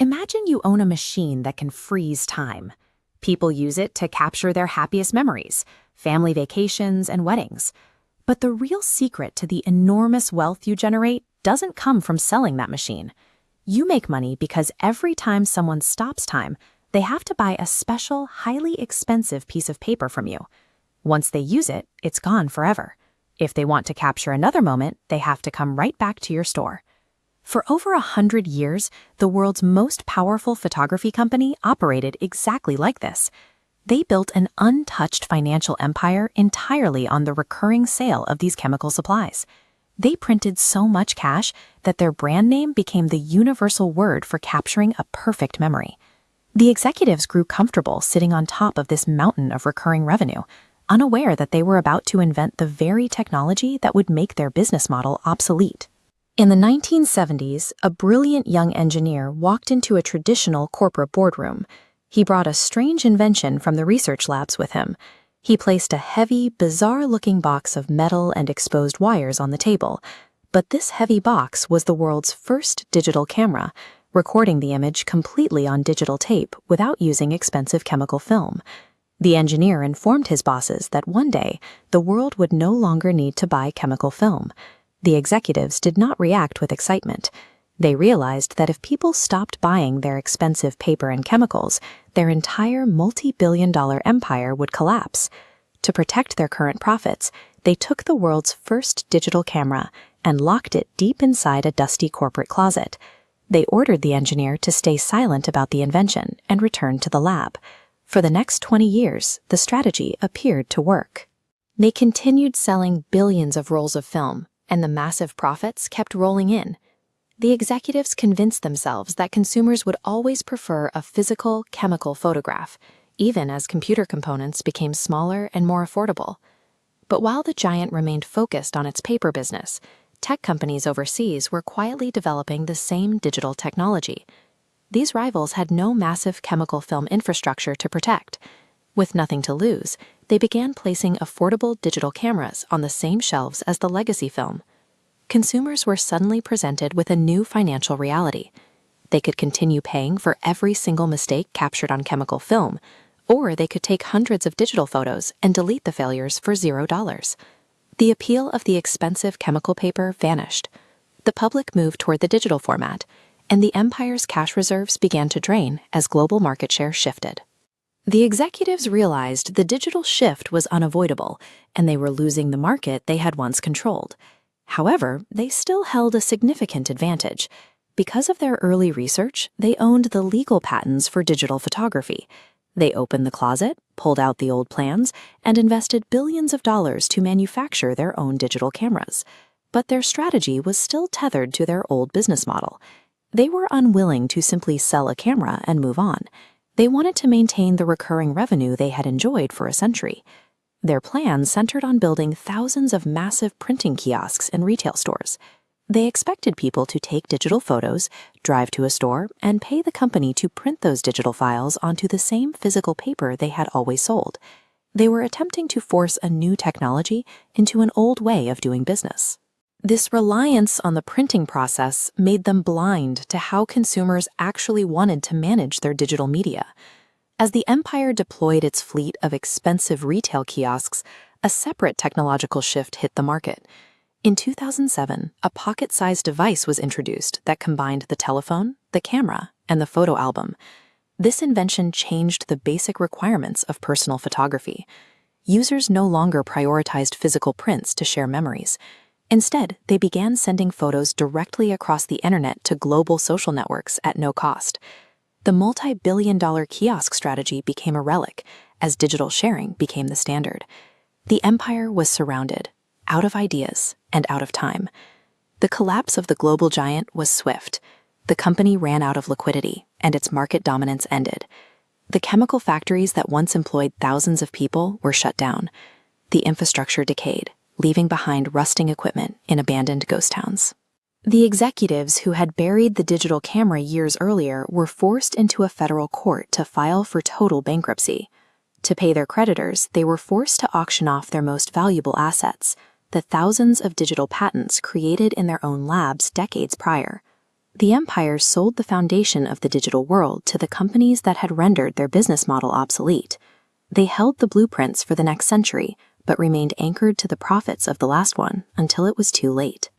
Imagine you own a machine that can freeze time. People use it to capture their happiest memories, family vacations, and weddings. But the real secret to the enormous wealth you generate doesn't come from selling that machine. You make money because every time someone stops time, they have to buy a special, highly expensive piece of paper from you. Once they use it, it's gone forever. If they want to capture another moment, they have to come right back to your store. For over 100 years, the world's most powerful photography company operated exactly like this. They built an untouched financial empire entirely on the recurring sale of these chemical supplies. They printed so much cash that their brand name became the universal word for capturing a perfect memory. The executives grew comfortable sitting on top of this mountain of recurring revenue, unaware that they were about to invent the very technology that would make their business model obsolete. In the 1970s, a brilliant young engineer walked into a traditional corporate boardroom. He brought a strange invention from the research labs with him. He placed a heavy, bizarre-looking box of metal and exposed wires on the table. But this heavy box was the world's first digital camera, recording the image completely on digital tape without using expensive chemical film. The engineer informed his bosses that one day, the world would no longer need to buy chemical film. The executives did not react with excitement. They realized that if people stopped buying their expensive paper and chemicals, their entire multi-billion-dollar empire would collapse. To protect their current profits, they took the world's first digital camera and locked it deep inside a dusty corporate closet. They ordered the engineer to stay silent about the invention and return to the lab. For the next 20 years, the strategy appeared to work. They continued selling billions of rolls of film, and the massive profits kept rolling in. The executives convinced themselves that consumers would always prefer a physical, chemical photograph, even as computer components became smaller and more affordable. But while the giant remained focused on its paper business, tech companies overseas were quietly developing the same digital technology. These rivals had no massive chemical film infrastructure to protect. With nothing to lose, they began placing affordable digital cameras on the same shelves as the legacy film. Consumers were suddenly presented with a new financial reality. They could continue paying for every single mistake captured on chemical film, or they could take hundreds of digital photos and delete the failures for $0. The appeal of the expensive chemical paper vanished. The public moved toward the digital format, and the empire's cash reserves began to drain as global market share shifted. The executives realized the digital shift was unavoidable, and they were losing the market they had once controlled. However, they still held a significant advantage. Because of their early research, they owned the legal patents for digital photography. They opened the closet, pulled out the old plans, and invested billions of dollars to manufacture their own digital cameras. But their strategy was still tethered to their old business model. They were unwilling to simply sell a camera and move on. They wanted to maintain the recurring revenue they had enjoyed for a century. Their plan centered on building thousands of massive printing kiosks in retail stores. They expected people to take digital photos, drive to a store, and pay the company to print those digital files onto the same physical paper they had always sold. They were attempting to force a new technology into an old way of doing business. This reliance on the printing process made them blind to how consumers actually wanted to manage their digital media. As the empire deployed its fleet of expensive retail kiosks, a separate technological shift hit the market. In 2007, a pocket-sized device was introduced that combined the telephone, the camera, and the photo album. This invention changed the basic requirements of personal photography. Users no longer prioritized physical prints to share memories. Instead, they began sending photos directly across the internet to global social networks at no cost. The multi-billion-dollar kiosk strategy became a relic, as digital sharing became the standard. The empire was surrounded, out of ideas, and out of time. The collapse of the global giant was swift. The company ran out of liquidity, and its market dominance ended. The chemical factories that once employed thousands of people were shut down. The infrastructure decayed, leaving behind rusting equipment in abandoned ghost towns. The executives who had buried the digital camera years earlier were forced into a federal court to file for total bankruptcy. To pay their creditors, they were forced to auction off their most valuable assets, the thousands of digital patents created in their own labs decades prior. The empires sold the foundation of the digital world to the companies that had rendered their business model obsolete. They held the blueprints for the next century, but remained anchored to the profits of the last one until it was too late.